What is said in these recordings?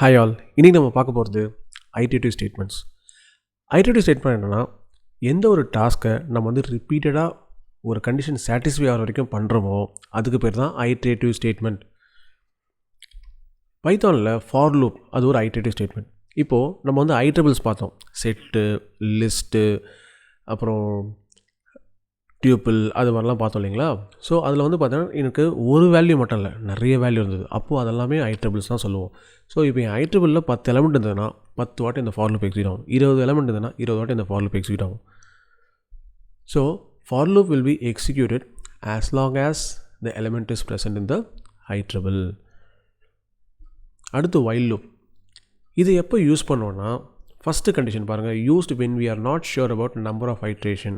Hi all, இன்றைக்கி நம்ம பார்க்க போகிறது ஐடேட்டிவ் ஸ்டேட்மெண்ட்ஸ். ஐடேட்டிவ் ஸ்டேட்மெண்ட் என்னென்னா, எந்த ஒரு டாஸ்க்கை நம்ம வந்து ரிப்பீட்டடாக ஒரு கண்டிஷன் சாட்டிஸ்ஃபை ஆகிற வரைக்கும் பண்ணுறோமோ அதுக்கு பேர் தான் ஐடேட்டிவ் ஸ்டேட்மெண்ட். பைத்தானில் ஃபார் லூப் அது ஒரு ஐடேட்டிவ் ஸ்டேட்மெண்ட். இப்போது நம்ம வந்து ஐட்ரபிள்ஸ் பார்த்தோம், செட்டு, லிஸ்ட்டு, அப்புறம் டியூப்பிள், அது மாதிரிலாம் பார்த்தோம் இல்லைங்களா. ஸோ அதில் வந்து பார்த்தீங்கன்னா எனக்கு ஒரு வேல்யூ மட்டும் இல்லை, நிறைய வேல்யூ இருந்தது. அப்போது அதெல்லாமே ஐட்ரபிள்ஸ் தான் சொல்லுவோம். ஸோ இப்போ என் ஐட்ரபிளில் 10 எலமெண்ட் இருந்ததுன்னா 10 வாட்டி இந்த ஃபார் லூப் எக்ஸிக்யூட் ஆகும். 20 எலமெண்ட் இருந்ததுன்னா 20 வாட்டி இந்த ஃபார் லூப் எக்ஸிக்யூட் ஆகும். So for loop will be executed as long as the element is present in the iterable. அடுத்து while loop. இது எப்போ யூஸ் பண்ணோன்னா, ஃபஸ்ட்டு கண்டிஷன் பாருங்கள், used when we are not sure about number of iteration.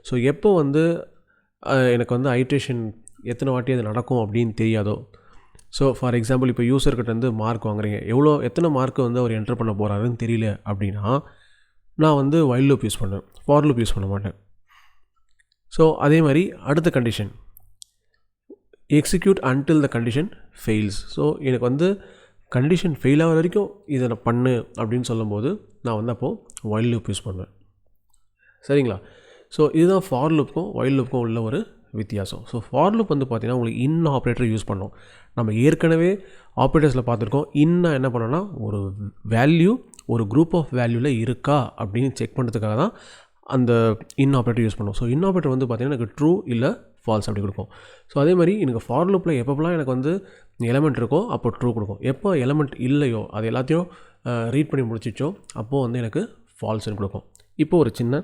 So எப்போ வந்து எனக்கு வந்து iteration எத்தனை வாட்டி அது நடக்கும் அப்படின்னு தெரியாதோ. ஸோ ஃபார் எக்ஸாம்பிள், இப்போ யூசர்கிட்ட வந்து மார்க் வாங்குறீங்க, எத்தனை மார்க்கு வந்து அவர் என்டர் பண்ண போகிறாருன்னு தெரியல அப்படின்னா நான் வந்து while loop யூஸ் பண்ணுவேன், ஃபார் லூப் யூஸ் பண்ண மாட்டேன். ஸோ அதே மாதிரி அடுத்த condition, execute until the condition fails. So எனக்கு வந்து கண்டிஷன் ஃபெயில் ஆகிற வரைக்கும் இதை நான் பண்ணு அப்படின்னு சொல்லும்போது நான் வந்து அப்போது while loop யூஸ் பண்ணுவேன். சரிங்களா? ஸோ இதுதான் ஃபார் லூப்புக்கும் while loopக்கும் உள்ள ஒரு வித்தியாசம். ஸோ ஃபார் லூப் வந்து பார்த்திங்கன்னா உங்களுக்கு இன் ஆப்ரேட்டர் யூஸ் பண்ணோம். நம்ம ஏற்கனவே ஆப்ரேட்டர்ஸில் பார்த்துருக்கோம். இன்னும் என்ன பண்ணோன்னா, ஒரு வேல்யூ ஒரு குரூப் ஆஃப் வேல்யூவில் இருக்கா அப்படின்னு செக் பண்ணுறதுக்காக தான் அந்த இன் ஆப்ரேட்டர் யூஸ் பண்ணுவோம். ஸோ இன் ஆப்ரேட்டர் வந்து பார்த்திங்கன்னா எனக்கு ட்ரூ இல்லை ஃபால்ஸ் அப்படி கொடுக்கும். ஸோ அதே மாதிரி எனக்கு ஃபார் லூப்பில் எப்போலாம் எனக்கு வந்து எலமெண்ட் இருக்கோ அப்போ ட்ரூ கொடுக்கும். எப்போ எலமெண்ட் இல்லையோ அது எல்லாத்தையும் ரீட் பண்ணி முடிச்சிச்சோ அப்போது வந்து எனக்கு ஃபால்ஸ்னு கொடுக்கும். இப்போது ஒரு சின்ன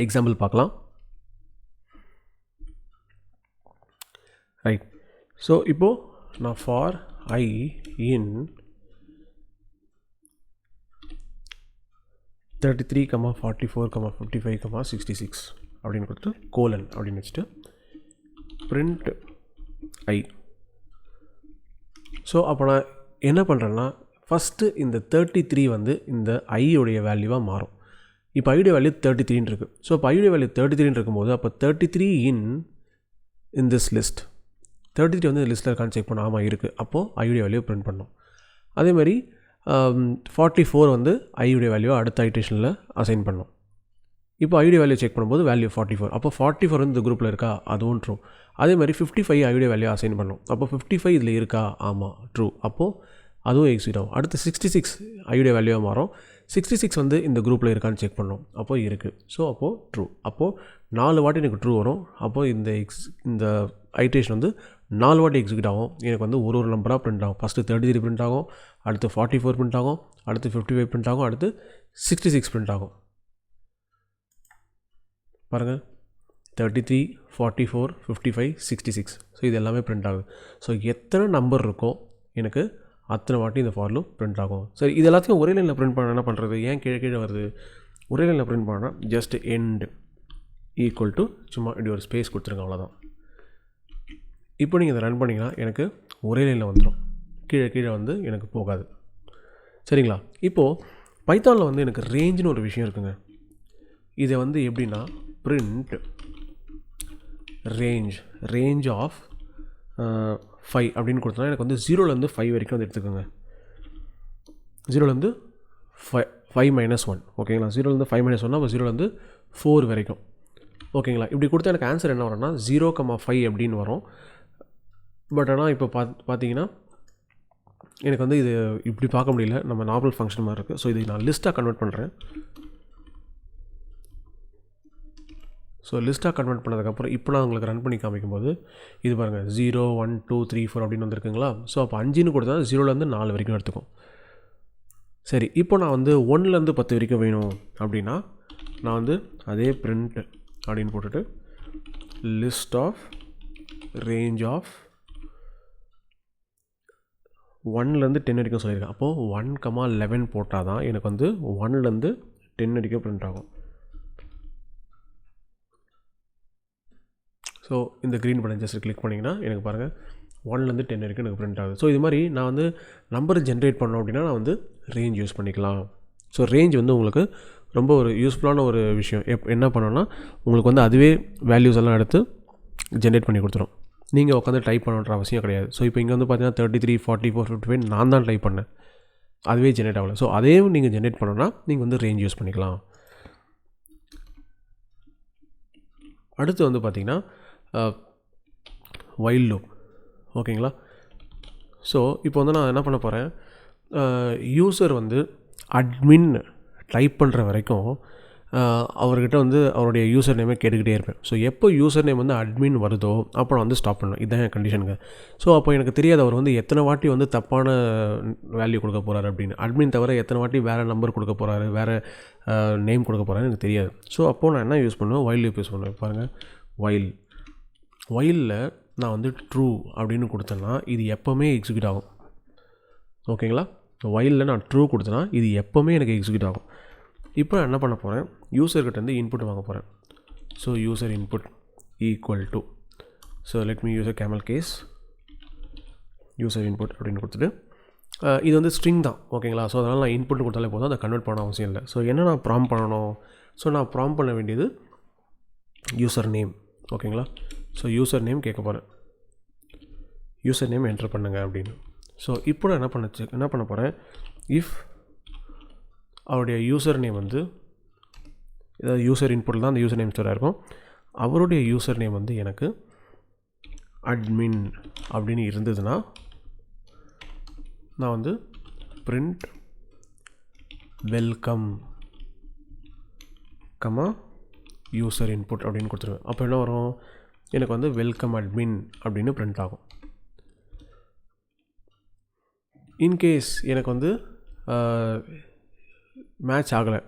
எக்ஸாம்பிள் பார்க்கலாம். ரைட். ஸோ இப்போது நான் ஃபார் ஐ இன் 33, 44, 55, 66 அப்படின்னு கொடுத்து கோலன் அப்படின்னு வச்சுட்டு print ஐ. ஸோ அப்போ நான் என்ன பண்ணுறேன்னா, ஃபஸ்ட்டு இந்த 33 வந்து இந்த ஐயோடைய வேல்யூவாக மாறும். இப்போ ஐயுடைய வேல்யூ 33 இருக்குது. ஸோ இப்போ ஐயுடைய வேல்யூ 33 இருக்கும்போது அப்போ 33 in this list, 33 வந்து இந்த லிஸ்ட்டில் இருக்கான்னு செக் பண்ணோம். ஆமாம் இருக்குது. அப்போது ஐயுடைய வேல்யூ பிரிண்ட் பண்ணோம். அதே மாதிரி 44 வந்து ஐயுடைய வேல்யூ அடுத்த ஐட்ரேஷனில் அசைன் பண்ணோம். இப்போ ஐயுடைய வேல்யூ செக் பண்ணும்போது வேல்யூ 44. அப்போ 44 வந்து இந்த குரூப்பில் இருக்கா, அதுவும் ட்ரூ. அதே மாதிரி 55 ஐயுடைய வேல்யூ அசைன் பண்ணோம். அப்போ 55 இதில் இருக்கா, ஆமாம் ட்ரூ. அப்போது அதுவும் எக்ஸிக்யூட் ஆகும். அடுத்து 66 ஐயுடைய வேல்யூவாக மாறும். 66 வந்து இந்த குரூப்பில் இருக்கான்னு செக் பண்ணோம். அப்போது இருக்குது. ஸோ அப்போது ட்ரூ. அப்போது 4 வாட்டி எனக்கு ட்ரூ வரும். அப்போது இந்த ஐட்ரேஷன் வந்து 4 வாட்டி எக்ஸிக்யூட் ஆகும். எனக்கு வந்து ஒரு நம்பராக பிரிண்ட் ஆகும். ஃபஸ்ட்டு 33 பிரிண்ட் ஆகும், அடுத்து 44 பிரிண்ட் ஆகும், அடுத்து 55 பிரிண்ட் ஆகும், அடுத்து 66 பிரிண்ட் ஆகும். பாருங்கள், 33, 44, 55, 66. ஸோ இது எல்லாமே பிரிண்ட் ஆகுது. ஸோ எத்தனை நம்பர் இருக்கோ எனக்கு அத்தனை வாட்டி இந்த ஃபார் லூப் பிரிண்ட் ஆகும். சரி, இது எல்லாத்தையும் ஒரே லைனில் பிரிண்ட் பண்ண என்ன பண்ணுறது? ஏன் கீழே வருது? ஒரே லைனில் பிரிண்ட் பண்ணால் ஜஸ்ட் எண்ட் ஈக்குவல் டு சும்மா இப்படி ஒரு ஸ்பேஸ் கொடுத்துருங்க, அவ்வளோதான். இப்போ நீங்கள் இதை ரன் பண்ணிங்கன்னா எனக்கு ஒரே லைனில் வந்துடும், கீழே வந்து எனக்கு போகாது. சரிங்களா? இப்போது பைத்தானில் வந்து எனக்கு ரேஞ்சுன்னு ஒரு விஷயம் இருக்குங்க. இதை வந்து எப்படின்னா, print range ஆஃப் 5 அப்படின்னு கொடுத்தோன்னா எனக்கு வந்து 0லேருந்து 5 வரைக்கும் வந்து எடுத்துக்கோங்க. 0லேருந்து 5 -1, ஓகேங்களா? 0லேருந்து 5 -1 அப்போ 0லேருந்து 4 வரைக்கும், ஓகேங்களா? இப்படி கொடுத்தா எனக்கு ஆன்சர் என்ன வரும்னா 0,5 அப்படின்னு வரும். பட் ஆனால் இப்போ பார்த்தீங்கன்னா எனக்கு வந்து இது இப்படி பார்க்க முடியல, நம்ம நார்மல் ஃபங்க்ஷன் மாதிரி இருக்குது. ஸோ இதை நான் லிஸ்ட்டாக கன்வெர்ட் பண்ணுறேன். ஸோ லிஸ்ட்டாக கன்வெர்ட் பண்ணதுக்கப்புறம் இப்போ நான் உங்களுக்கு ரன் பண்ணி காமிக்கும்போது இது பாருங்கள் 0, 1, 2, 3, 4 அப்படின்னு வந்துருக்குங்களா. ஸோ அப்போ 5ன்னு கொடுத்தா 0லேருந்து 4 வரைக்கும் எடுத்துக்கும். சரி, இப்போ நான் வந்து 1லேருந்து 10 வரைக்கும் வேணும் அப்படின்னா நான் வந்து அதே print அப்படின்னு போட்டுட்டு லிஸ்ட் ஆஃப் ரேஞ்ச் ஆஃப் 1லேருந்து 10 வரைக்கும் சொல்லியிருக்கேன். அப்போது 1,11 போட்டால் தான் எனக்கு வந்து 1லேருந்து 10 வரைக்கும் பிரிண்ட் ஆகும். ஸோ இந்த க்ரீன் பட்டன் ஜஸ்ட் கிளிக் பண்ணிங்கன்னா எனக்கு பாருங்கள் 1லேருந்து 10 வரைக்கும் எனக்கு பிரிண்ட் ஆகுது. ஸோ இது மாதிரி நான் வந்து நம்பர் ஜென்ரேட் பண்ணோம் அப்படின்னா நான் வந்து ரேஞ்ச் யூஸ் பண்ணிக்கலாம். ஸோ ரேஞ்ச் வந்து உங்களுக்கு ரொம்ப ஒரு யூஸ்ஃபுல்லான ஒரு விஷயம். என்ன பண்ணோன்னா உங்களுக்கு வந்து அதுவே வேல்யூஸ் எல்லாம் எடுத்து ஜென்ரேட் பண்ணி கொடுத்துரும். நீங்கள் உட்காந்து டைப் பண்ணணுன்ற அவசியம் கிடையாது. ஸோ இப்போ இங்கே வந்து பார்த்தீங்கன்னா 33, 44, 55 நான் தான் டைப் பண்ணேன். அதுவே ஜென்ரேட் ஆகலை. ஸோ அதையும் நீங்கள் ஜென்ரேட் பண்ணணும்னா நீங்கள் வந்து ரேஞ்ச் யூஸ் பண்ணிக்கலாம். அடுத்து வந்து பார்த்திங்கன்னா வைல் லூப். ஓகேங்களா? ஸோ இப்போ வந்து நான் என்ன பண்ண போகிறேன், யூசர் வந்து அட்மின் டைப் பண்ணுற வரைக்கும் அவர்கிட்ட வந்து அவருடைய யூசர் நேமே கேட்டுக்கிட்டே இருப்பேன். ஸோ எப்போ யூசர் நேம் வந்து அட்மின் வருதோ அப்போ நான் வந்து ஸ்டாப் பண்ணுவேன். இதுதான் என் கண்டிஷனுங்க. ஸோ அப்போ எனக்கு தெரியாது அவர் வந்து எத்தனை வாட்டி வந்து தப்பான வேல்யூ கொடுக்க போகிறாரு அப்படின்னு. அட்மின் தவிர எத்தனை வாட்டி வேறு நம்பர் கொடுக்க போகிறாரு, வேறு நேம் கொடுக்க போகிறாரு எனக்கு தெரியாது. ஸோ அப்போது நான் என்ன யூஸ் பண்ணுவேன், வைல் லூப் யூஸ் பண்ணுவேன். பாருங்கள், வைலில் நான் வந்து ட்ரூ அப்படின்னு கொடுத்தேன்னா இது எப்போவுமே எக்ஸிக்யூட் ஆகும். ஓகேங்களா? வைலில் நான் ட்ரூ கொடுத்தேன்னா இது எப்போவுமே எனக்கு எக்ஸிக்யூட் ஆகும். இப்போ நான் என்ன பண்ண போகிறேன், யூசர்கிட்ட வந்து இன்புட் வாங்க போகிறேன். So user input equal to, so let me use a camel case, user input அப்படின்னு கொடுத்துட்டு இது வந்து ஸ்ட்ரிங் தான். ஓகேங்களா? ஸோ அதனால் நான் இன்புட் கொடுத்தாலே போதும், அதை கன்வெர்ட் பண்ண அவசியம் இல்லை. ஸோ என்ன நான் ப்ராம் பண்ணணும், ஸோ நான் ப்ராம் பண்ண வேண்டியது யூசர் நேம். ஓகேங்களா? ஸோ யூசர் நேம் கேட்க போகிறேன், யூசர் நேம் என்டர் பண்ணுங்க அப்படின்னு. ஸோ இப்போ நான் என்ன பண்ண போகிறேன், இஃப் அவருடைய யூசர் நேம் வந்து, ஏதாவது யூசர் இன்புட்டில் தான் அந்த யூசர் நேம் ஸ்டோராக இருக்கும், அவருடைய யூசர் நேம் வந்து எனக்கு அட்மின் அப்படின்னு இருந்ததுன்னா நான் வந்து print welcome comma user input அப்படின்னு கொடுத்துருவேன். அப்போ என்ன வரும், எனக்கு வந்து வெல்கம் அட்மின் அப்படின்னு பிரிண்ட் ஆகும். இன்கேஸ் எனக்கு வந்து மேட்ச் ஆகலை.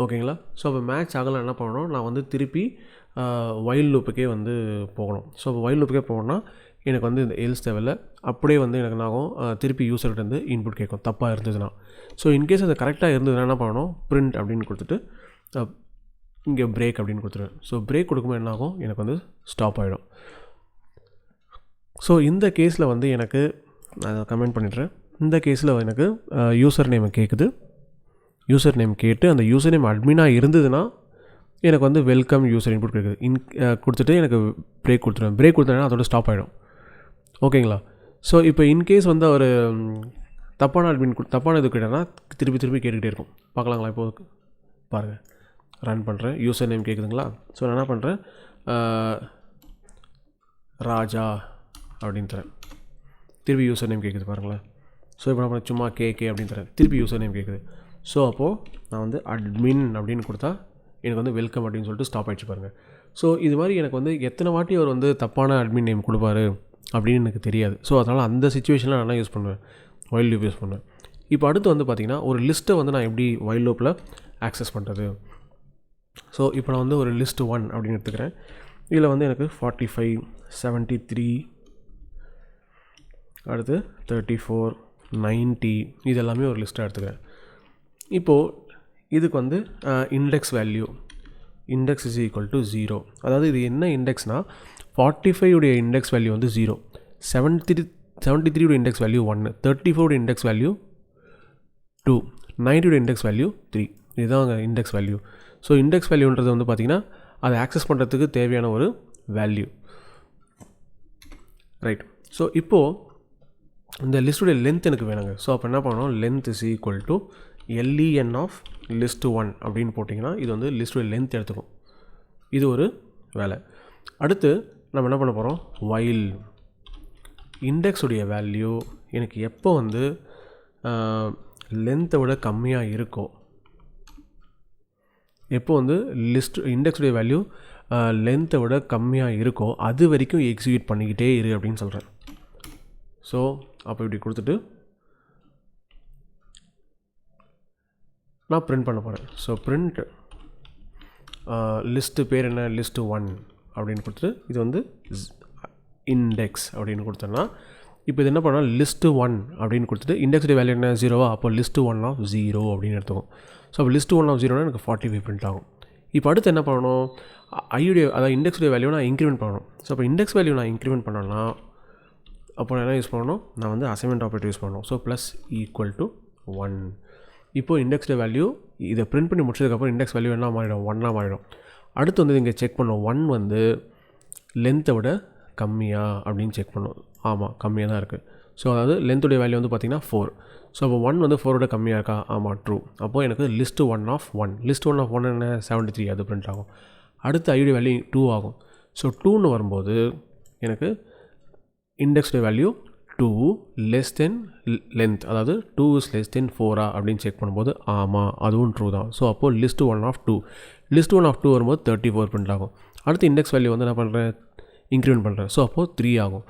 ஓகேங்களா? ஸோ அப்போ மேட்ச் ஆகலை என்ன பண்ணணும், நான் வந்து திருப்பி வைல் லூப்புக்கே வந்து போகணும். ஸோ அப்போ வைல் லூப்புக்கே போகணுன்னா எனக்கு வந்து இந்த எல்ஸ் தேவையில்லை, அப்படியே வந்து எனக்கு என்ன ஆகும், திருப்பி யூசர்கிட்ட வந்து இன்புட் கேட்கும் தப்பாக இருந்ததுன்னா. ஸோ இன்கேஸ் அது கரெக்டாக இருந்ததுன்னா என்ன பண்ணணும், பிரிண்ட் அப்படின்னு கொடுத்துட்டு இங்கே பிரேக் அப்படின்னு கொடுத்துருவேன். ஸோ பிரேக் கொடுக்கும்போது என்ன ஆகும், எனக்கு வந்து ஸ்டாப் ஆகிடும். ஸோ இந்த கேஸில் வந்து எனக்கு நான் கமெண்ட் பண்ணிடுறேன், இந்த கேஸில் எனக்கு யூசர் நேம் கேட்குது. யூசர் நேம் கேட்டு அந்த யூசர் நேம் அட்மினாக இருந்ததுன்னா எனக்கு வந்து வெல்கம் யூசர் இன்புட் கேட்குது. கொடுத்துட்டு எனக்கு பிரேக் கொடுத்துருவேன். பிரேக் கொடுத்தேன்னா அதோட ஸ்டாப் ஆகிடும். ஓகேங்களா? ஸோ இப்போ இன்கேஸ் வந்து அவர் தப்பான அட்மின் தப்பான இது கேட்டாங்கன்னா திருப்பி கேட்டுக்கிட்டே இருக்கும். பார்க்கலாங்களா? இப்போது பாருங்கள், ரன் பண்ணுறேன், யூசர் நேம் கேட்குதுங்களா? ஸோ நான் என்ன பண்ணுறேன், ராஜா அப்படின்னு தரேன், திருப்பி யூசர் நேம் கேட்குது பாருங்களேன். ஸோ இப்போ நான் சும்மா கேகே அப்படின்னு தரேன், திருப்பி யூசர் நேம் கேட்குது. ஸோ அப்போது நான் வந்து அட்மின் அப்படின்னு கொடுத்தா எனக்கு வந்து வெல்கம் அப்படின்னு சொல்லிட்டு ஸ்டாப் ஆகிடுச்சு பாருங்கள். ஸோ இது மாதிரி எனக்கு வந்து எத்தனை வாட்டி அவர் வந்து தப்பான அட்மின் நேம் கொடுப்பாரு அப்படின்னு எனக்கு தெரியாது. ஸோ அதனால் அந்த சிச்சுவேஷனில் நான் யூஸ் பண்ணுவேன், வைல் லூப் யூஸ் பண்ணுவேன். இப்போ அடுத்து வந்து பார்த்திங்கன்னா ஒரு லிஸ்ட்டை வந்து நான் எப்படி வைல் லூப்பில் ஆக்சஸ் பண்ணுறது. ஸோ இப்போ நான் வந்து ஒரு லிஸ்ட் 1 அப்படின்னு எடுத்துக்கிறேன். இதில் வந்து எனக்கு 45, 73, அடுத்து 34, 90 இது எல்லாமே ஒரு லிஸ்ட்டாக எடுத்துக்கிறேன். இப்போது இதுக்கு வந்து index value, index is equal to 0. அதாவது இது என்ன இண்டெக்ஸ்னால் 45 உடைய இண்டெக்ஸ் வேல்யூ வந்து 0, 73 உடைய இண்டெக்ஸ் வேல்யூ 1, 34 உடைய இண்டெக்ஸ் வேல்யூ 2, 90 உடைய இண்டெக்ஸ் வேல்யூ 3. இதுதான் அங்கே இண்டெக்ஸ் வேல்யூ. ஸோ இண்டெக்ஸ் வேல்யூன்றது வந்து பார்த்திங்கன்னா அதை ஆக்சஸ் பண்ணுறதுக்கு தேவையான ஒரு வேல்யூ. ரைட். ஸோ இப்போது இந்த லிஸ்ட்டுடைய லென்த் எனக்கு வேணுங்க. ஸோ அப்போ என்ன பண்ணணும், length is equal to len of list 1 அப்படின்னு போட்டிங்கன்னா இது வந்து லிஸ்ட்டுடைய லென்த் எடுத்துக்கும். இது ஒரு வேலை. அடுத்து நம்ம என்ன பண்ண போகிறோம், வைல் இண்டெக்ஸுடைய வேல்யூ எனக்கு எப்போ வந்து லென்த்தை விட கம்மியாக இருக்கோ, எப்போ வந்து இண்டெக்ஸுடைய வேல்யூ லென்த்தை விட கம்மியாக இருக்கோ அது வரைக்கும் எக்ஸிக்யூட் பண்ணிக்கிட்டே இரு அப்படின்னு சொல்கிறேன். ஸோ அப்போ இப்படி கொடுத்துட்டு நான் பிரிண்ட் பண்ண போகிறேன். ஸோ பிரிண்ட் லிஸ்ட்டு பேர் என்ன, லிஸ்ட்டு 1 அப்படின்னு கொடுத்துட்டு இது வந்து இண்டெக்ஸ் அப்படின்னு கொடுத்தோன்னா இப்போ இது என்ன பண்ணால் லிஸ்ட்டு 1 அப்படின்னு கொடுத்துட்டு இண்டெக்ஸுடைய வேல்யூ என்ன 0வா, அப்போ லிஸ்ட்டு 1 ஆஃப் 0 அப்படின்னு எடுத்துக்கும். ஸோ அப்போ லிஸ்ட்டு 1 ஆஃப் 0னா எனக்கு 45 பிரிண்ட் ஆகும். இப்போ அடுத்து என்ன பண்ணணும், ஐயுடைய அதாவது இண்டெக்ஸுடைய வேல்யூ நான் இன்க்ரிமெண்ட் பண்ணணும். ஸோ அப்போ இண்டெக்ஸ் வேல்யூ நான் இன்க்ரிமெண்ட் பண்ணேன்னா அப்போ நான் என்ன யூஸ் பண்ணணும், நான் வந்து அசைன்மெண்ட் ஆப்ரேட்டர் யூஸ் பண்ணணும். So plus equal to 1. இப்போது இண்டெக்ஸுடைய வேல்யூ இதை பிரிண்ட் பண்ணி முடிச்சதுக்கப்புறம் இண்டெக்ஸ் வேல்யூ என்ன மாறிடும், 1 மாறிடும். அடுத்து வந்து இங்கே செக் பண்ணோம் 1 வந்து லென்த்தை விட கம்மியா அப்படின்னு செக் பண்ணோம். ஆமாம், கம்மியாக தான் இருக்குது. ஸோ அதாவது லென்த்துடைய வேல்யூ வந்து பார்த்திங்கன்னா 4. ஸோ அப்போ 1 வந்து 4 கம்மியாக இருக்கா? ஆமாம், ட்ரூ. அப்போது எனக்கு லிஸ்ட்டு 1 ஆஃப் 1. லிஸ்ட் 1 ஆஃப் 1 என்ன? 73, அது பிரிண்ட் ஆகும். அடுத்து ஐடி வேல்யூ 2 ஆகும். ஸோ 2ன்னு வரும்போது எனக்கு இண்டெக்ஸுடைய வேல்யூ 2 லெஸ் தென் லென்த், அதாவது 2 இஸ் லெஸ் தென் 4 அப்படின்னு செக் பண்ணும்போது ஆமாம், அதுவும் ட்ரூ தான். ஸோ அப்போது லிஸ்ட் 1 ஆஃப் 2. லிஸ்ட் 1 ஆஃப் 2 வரும்போது 34 பிரிண்ட் ஆகும். அடுத்து இண்டெக்ஸ் வேல்யூ வந்து என்ன பண்ணுறேன்? இன்க்ரிமெண்ட் பண்ணுறேன். ஸோ அப்போது 3 ஆகும்.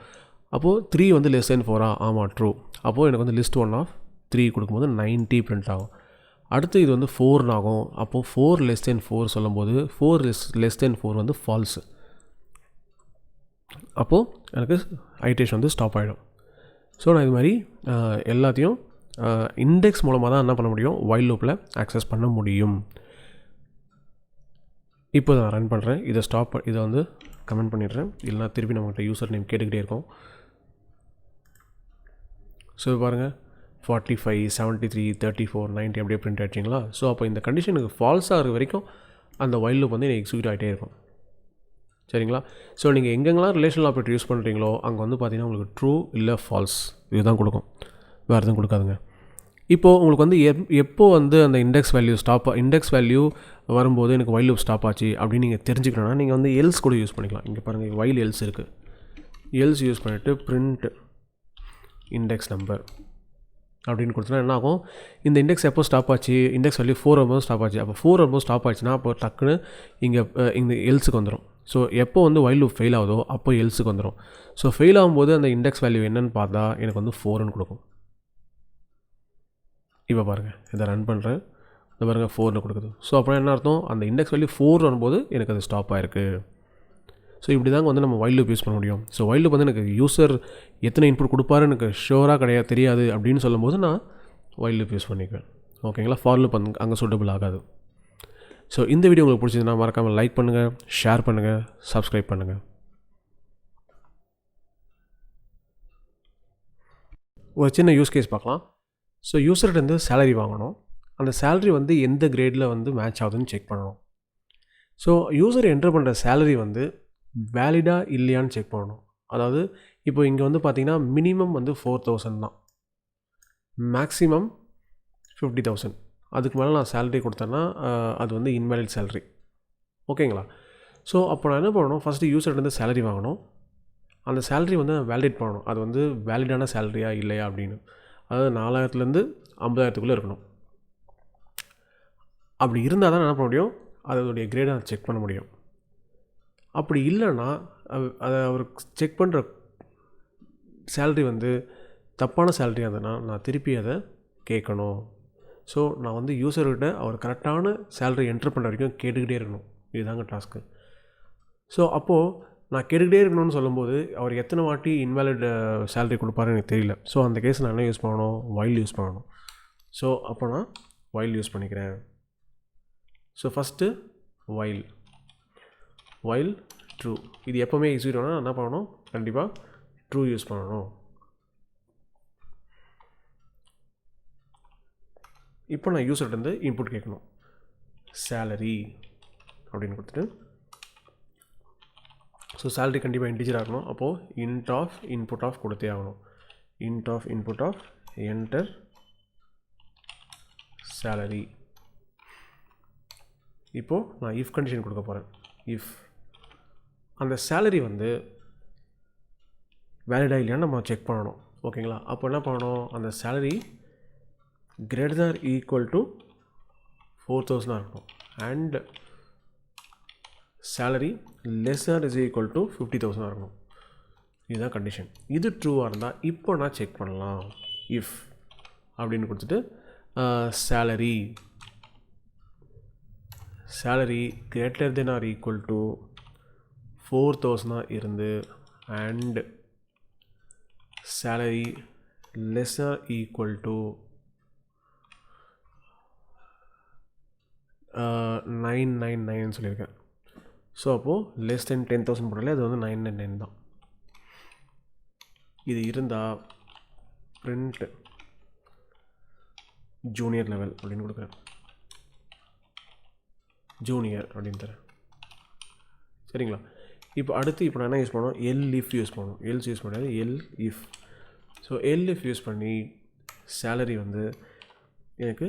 அப்போது 3 வந்து லெஸ் தென் 4 ஆமாம், ட்ரூ. அப்போது எனக்கு வந்து லிஸ்ட் 1 ஆஃப் 3 கொடுக்கும்போது 90 பிரிண்ட் ஆகும். அடுத்து இது வந்து 4 ஆகும். அப்போது 4 லெஸ் தென் 4 சொல்லும்போது 4 லெஸ் தென் 4 வந்து ஃபால்ஸு. அப்போது எனக்கு ஐட்ரேஷன் வந்து ஸ்டாப் ஆகிடும். ஸோ நான் இது மாதிரி எல்லாத்தையும் இண்டெக்ஸ் மூலமாக தான் என்ன பண்ண முடியும்? வைல் லூப்பில் ஆக்சஸ் பண்ண முடியும். இப்போ நான் ரன் பண்ணுறேன். இதை வந்து கமெண்ட் பண்ணிடுறேன். இல்லைனா திருப்பி நம்மகிட்ட யூசர் நேம் கேட்டுக்கிட்டே இருக்கும். ஸோ பாருங்கள், 45, 73, 34, 90 அப்படியே பிரிண்ட் ஆகிடுச்சிங்களா? ஸோ அப்போ இந்த கண்டிஷனுக்கு ஃபால்ஸாக இருக்க வரைக்கும் அந்த வைல் லூப் வந்து எனக்கு எக்ஸிக்யூட் ஆகிட்டே இருக்கும். சரிங்களா? ஸோ நீங்கள் எங்கெங்கெல்லாம் ரிலேஷனல் ஆப்ரேட்டர் யூஸ் பண்ணுறீங்களோ அங்கே வந்து பார்த்தீங்கன்னா உங்களுக்கு ட்ரூ இல்லை ஃபால்ஸ் இதுதான் கொடுக்கும், வேறு எதுவும் கொடுக்காதுங்க. இப்போது உங்களுக்கு வந்து எப்போ வந்து அந்த இண்டெக்ஸ் வேல்யூ வரும்போது எனக்கு வைல் லூப் ஸ்டாப் ஆச்சு அப்படின்னு நீங்கள் தெரிஞ்சுக்கணுன்னா நீங்கள் வந்து எல்ஸ் கூட யூஸ் பண்ணிக்கலாம். இங்கே பாருங்கள், வைல் எல்ஸ் இருக்குது. எல்ஸ் யூஸ் பண்ணிவிட்டு பிரிண்ட் இண்டெக்ஸ் நம்பர் அப்படின்னு கொடுத்தனா என்ன ஆகும்? இந்த இண்டெக்ஸ் எப்போ ஸ்டாப் ஆச்சு? இண்டெக்ஸ் வேல்யூ 4 வரும்போது ஸ்டாப் ஆச்சு. அப்போ 4 வரும்போது ஸ்டாப் ஆச்சுன்னா அப்போ டக்குன்னு இங்கே எல்ஸுக்கு வந்துடும். ஸோ எப்போ வந்து வைல் லூப் ஃபெயில் ஆகுதோ அப்போ எல்ஸுக்கு வந்துடும். ஸோ ஃபெயில் ஆகும்போது அந்த இண்டெக்ஸ் வேல்யூ என்னென்னு பார்த்தா எனக்கு வந்து 4ன்னு கொடுக்கும். இப்போ பாருங்கள், இதை ரன் பண்ணுறேன். இந்த பாருங்கள் 4ன்னு கொடுக்குது. ஸோ அப்புறம் என்ன அர்த்தம்? அந்த இண்டெக்ஸ் வேல்யூ 4 வரும்போது எனக்கு அது ஸ்டாப் ஆகிருக்கு. ஸோ இப்படி தாங்க வந்து நம்ம வைல் லூப் யூஸ் பண்ண முடியும். ஸோ வைல் லூப் வந்து எனக்கு யூசர் எத்தனை இன்புட் கொடுப்பாரு எனக்கு ஷோராக தெரியாது அப்படின்னு சொல்லும்போது நான் வைல் லூப் யூஸ் பண்ணிக்குவேன். ஓகேங்களா? ஃபார் லூப் அங்கே சூட்டபிள் ஆகாது. ஸோ இந்த வீடியோ உங்களுக்கு பிடிச்சதுன்னா மறக்காமல் லைக் பண்ணுங்கள், ஷேர் பண்ணுங்கள், சப்ஸ்கிரைப் பண்ணுங்கள். ஒரு சின்ன யூஸ் கேஸ் பார்க்கலாம். ஸோ யூசர்கிட்டருந்து சேலரி வாங்கணும். அந்த சேலரி வந்து எந்த கிரேடில் வந்து மேட்ச் ஆகுதுன்னு செக் பண்ணணும். ஸோ யூசர் என்ட்ரு பண்ணுற சேலரி வந்து வேலிடாக இல்லையான்னு செக் பண்ணணும். அதாவது இப்போ இங்கே வந்து பார்த்திங்கன்னா மினிமம் வந்து 4000 தான், மேக்ஸிமம் 50,000. அதுக்கு மேலே நான் சேலரி கொடுத்தேன்னா அது வந்து இன்வேலிட் சேலரி. ஓகேங்களா? ஸோ அப்போ நான் என்ன பண்ணணும்? ஃபஸ்ட்டு யூசர்கிட்டருந்து சேலரி வாங்கணும். அந்த சேலரி வந்து வேலிடேட் பண்ணணும். அது வந்து வேலிடான சேலரியா இல்லையா அப்படின்னு. அதாவது 4000லேருந்து 50,000க்குள்ளே இருக்கணும். அப்படி இருந்தால் தான் என்ன பண்ண முடியும்? அதோடைய கிரேடை நான் செக் பண்ண முடியும். அப்படி இல்லைன்னா அதை அவர் செக் பண்ணுற சேலரி வந்து தப்பான சேலரியாக இருந்ததுன்னா நான் திருப்பி அதை கேட்கணும். ஸோ நான் வந்து யூசர்கிட்ட அவர் கரெக்டான சேலரி என்ட்ரு பண்ணுற வரைக்கும் கேட்டுக்கிட்டே இருக்கணும். இதுதாங்க டாஸ்க்கு. ஸோ அப்போது நான் கேட்டுக்கிட்டே இருக்கணும்னு சொல்லும்போது அவர் எத்தனை வாட்டி இன்வேலிட் சேலரி கொடுப்பாருன்னு எனக்கு தெரியல. ஸோ அந்த கேஸ் நான் என்ன யூஸ் பண்ணணும்? வைல் யூஸ் பண்ணணும். ஸோ அப்போ நான் வைல் யூஸ் பண்ணிக்கிறேன். So first while true. இது எப்போவுமே எக்ஸிக்யூட் ஆனால் என்ன பண்ணணும்? கண்டிப்பாக ட்ரூ யூஸ் பண்ணணும். இப்போ நான் யூசர்கிட்டருந்து இன்புட் கேட்கணும். சேலரி அப்படின்னு கொடுத்துட்டு, ஸோ சேலரி கண்டிப்பாக இன்டிஜராக இருக்கணும். அப்போது இன்ட் ஆஃப் இன்புட் ஆஃப் கொடுத்தே ஆகணும். Int of input of enter salary. இப்போது நான் இஃப் கண்டிஷன் கொடுக்க போகிறேன். இஃப் அந்த சேலரி வந்து வேலிடாக இல்லையான்னு நம்ம செக் பண்ணணும். ஓகேங்களா? அப்போ என்ன பண்ணணும்? அந்த salary greater than or equal to 4,000 இருக்கணும். And salary less than or is equal to 50,000 இருக்கணும். இதுதான் கண்டிஷன். இது ட்ரூவாக இருந்தால் இப்போ நான் செக் பண்ணலாம். இஃப் அப்படின்னு கொடுத்துட்டு salary greater than or equal to 4,000 இருந்து and salary less than or equal to 999 சொல்லியிருக்கேன். ஸோ அப்போது லெஸ் தென் 10,000 போட்டாலே அது வந்து 999 தான். இது இருந்தால் பிரிண்ட் ஜூனியர் லெவல் அப்படின்னு கொடுக்குறேன். ஜூனியர் அப்படின்னு தரேன். சரிங்களா? இப்போ அடுத்து நான் என்ன யூஸ் பண்ணணும்? எல் இஃப் யூஸ் பண்ணணும். எல்ஸ் யூஸ் பண்ணாது. L if so elif use பண்ணி சேலரி வந்து எனக்கு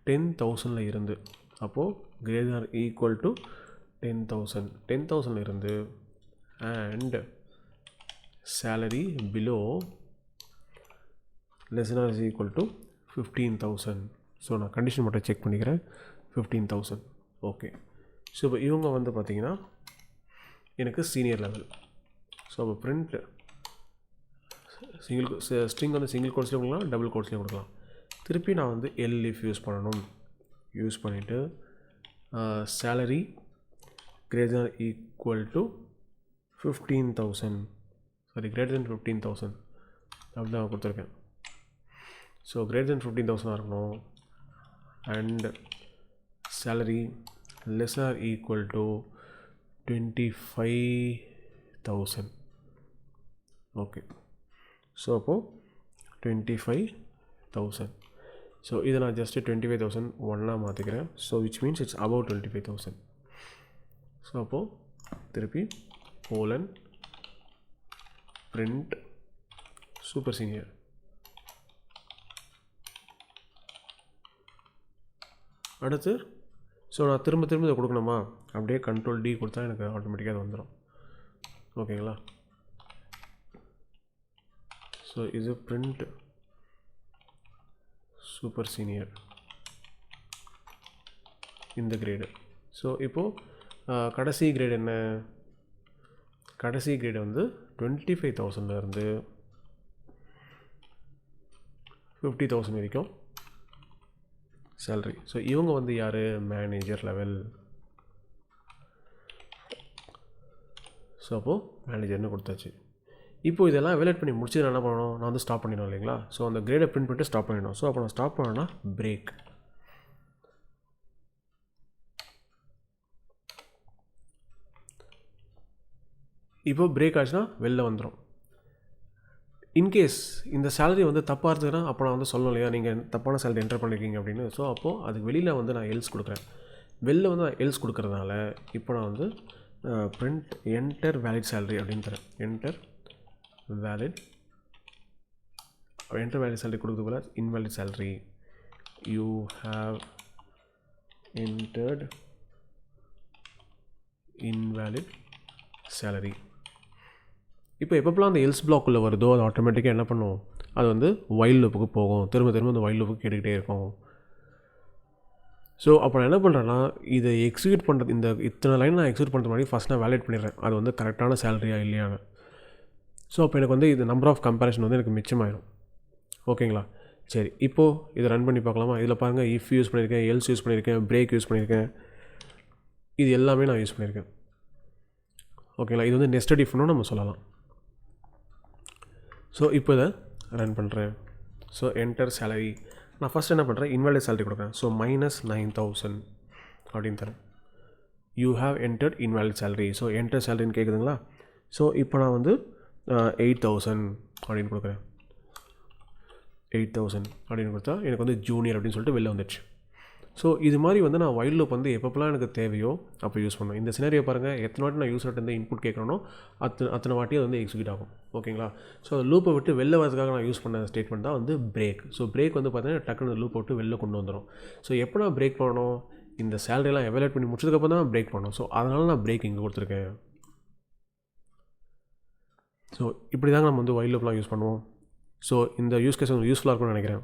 10,000 இருந்து அப்போது greater than equal to 10,000 10,000 இருந்து and salary below less than or is equal to 15,000. So நான் கண்டிஷன் மட்டும் செக் பண்ணிக்கிறேன் 15,000 ஓகே. ஸோ இப்போ இவங்க வந்து பார்த்திங்கன்னா எனக்கு சீனியர் லெவல். ஸோ அப்போ பிரிண்ட் ஸ்ட்ரிங் வந்து சிங்கிள் கோட்ஸ்லேயும் கொடுக்கலாம், டபுள் கோட்ஸ்லேயும் கொடுக்கலாம். திருப்பி நான் வந்து எல்இஃப் யூஸ் பண்ணணும். யூஸ் பண்ணிவிட்டு salary greater than equal to 15,000 sorry greater than 15,000 அப்படி தான் கொடுத்துருக்கேன். ஸோ greater than 15,000 இருக்கணும் and salary less than or equal to 25,000 okay. So அப்போது 25,000. ஸோ இதை நான் ஜஸ்ட்டு 25,000 ஒன்னாக மாற்றிக்கிறேன். So which means it's about 25,000. So அப்போது திருப்பி கோலன் பிரிண்ட் சூப்பர் சீனியர். அடுத்து ஸோ நான் திரும்ப இதை கொடுக்கணுமா, அப்படியே Ctrl D கொடுத்தா எனக்கு ஆட்டோமேட்டிக்காக அது வந்துடும். ஓகேங்களா. ஸோ இது பிரிண்ட் சூப்பர் சீனியர் இந்த கிரேடு. ஸோ இப்போது கடைசி கிரேடு என்ன, கடைசி கிரேடு வந்து 25,000 இருந்து 50,000 வரைக்கும் சேலரி. ஸோ இவங்க வந்து யார், மேனேஜர் லெவல். ஸோ அப்போது மேனேஜர்னு கொடுத்தாச்சு. இப்போது இதெல்லாம் எவாலுவேட் பண்ணி முடிச்சு நான் என்ன பண்ணணும், நான் வந்து ஸ்டாப் பண்ணிடணும் இல்லைங்களா. ஸோ அந்த கிரேடை பிரிண்ட் பண்ணிட்டு ஸ்டாப் பண்ணிடணும். ஸோ அப்போ நான் ஸ்டாப் பண்ணேன்னா பிரேக். இப்போ பிரேக் ஆச்சுன்னா வெளில வந்துடும். இன்கேஸ் இந்த சேலரி வந்து தப்பாக இருந்ததுன்னா அப்போ நான் வந்து சொல்லணும் இல்லையா, நீங்கள் தப்பான சேலரி என்டர் பண்ணியிருக்கீங்க அப்படின்னு. ஸோ அப்போது அதுக்கு வெளியில் வந்து நான் எல்ஸ் கொடுக்குறேன். வெளில வந்து நான் எல்ஸ் கொடுக்குறதுனால இப்போ நான் வந்து பிரிண்ட் என்டர் வேலிட் சேலரி அப்படின்னு தரேன். என்டர் வேலிட் சேலரி கொடுக்குறது போல invalid salary you have entered invalid salary. இப்போ எப்பப்பெல்லாம் அந்த எல்ஸ் பிளாக்குள்ளே வருதோ அது ஆட்டோமேட்டிக்காக என்ன பண்ணும், அது வந்து வைல் லூப்புக்கு போகும். திரும்ப அந்த வைல் லூப்புக்கு கேட்டுக்கிட்டே இருக்கும். ஸோ அப்போ நான் என்ன பண்ணுறேன்னா இதை எக்ஸிக்யூட் பண்ணுறது, இந்த இத்தனை லைன் நான் எக்ஸிக்யூட் பண்ணுறது மாதிரி ஃபஸ்ட் நான் வேலிடேட் பண்ணிடுறேன் அது வந்து கரெக்டான சேலரியா இல்லையான்னு. ஸோ அப்போ எனக்கு வந்து இது நம்பர் ஆஃப் கம்பேரிஷன் வந்து எனக்கு மிச்சமாயிடும். ஓகேங்களா. சரி, இப்போது இதை ரன் பண்ணி பார்க்கலாமா. இதில் பாருங்கள், இஃப் யூஸ் பண்ணியிருக்கேன், எல்ஸ் யூஸ் பண்ணியிருக்கேன், பிரேக் யூஸ் பண்ணியிருக்கேன், இது எல்லாமே நான் யூஸ் பண்ணியிருக்கேன். ஓகேங்களா. இது வந்து நெஸ்டட் இஃப்னு நம்ம சொல்லலாம். ஸோ இப்போ இதை ரன் பண்ணுறேன். So enter salary. நான் ஃபஸ்ட் என்ன பண்ணுறேன், இன்வாலிட் சேலரி கொடுக்குறேன். ஸோ -9,000 அப்படின்னு தரேன். You have entered invalid salary. So enter சேலரின்னு கேட்குதுங்களா. ஸோ இப்போ நான் வந்து 8,000 அப்படின்னு கொடுக்குறேன். 8,000 அப்படின்னு கொடுத்தா எனக்கு வந்து ஜூனியர் அப்படின்னு சொல்லிட்டு வெளில வந்துடுச்சு. ஸோ இது மாதிரி வந்து நான் வைல் லூப் வந்து எப்பப்பெல்லாம் எனக்கு தேவையோ அப்போ யூஸ் பண்ணுவேன். இந்த சினாரியோ பாருங்கள், எத்தனை வாட்டி நான் யூஸர்கிட்ட இருந்து இன்புட் கேட்குறேனோ அத்தனை வாட்டி அது வந்து எக்ஸிக்யூட் ஆகும். ஓகேங்களா. ஸோ அந்த லூப்பை விட்டு வெளில வரதுக்காக நான் யூஸ் பண்ண ஸ்டேட்மெண்ட் தான் வந்து பிரேக். ஸோ பிரேக் வந்து பார்த்தீங்கன்னா டக்குன்னு லூப்பை விட்டு வெளில கொண்டு வந்துடும். ஸோ எப்போ நான் பிரேக் பண்ணணும், இந்த சேலரியெல்லாம் எவாலுவேட் பண்ணி முடிச்சதுக்கப்புறம் தான் பிரேக் பண்ணணும். ஸோ அதனால் நான் பிரேக் இங்கே கொடுத்துருக்கேன். ஸோ இப்படி தாங்க நம்ம வந்து வைல் லூப்லாம் யூஸ் பண்ணுவோம். ஸோ இந்த யூஸ் கேஸ் உங்களுக்கு யூஸ்ஃபுல்லாக இருக்கும்னு நினைக்கிறேன்.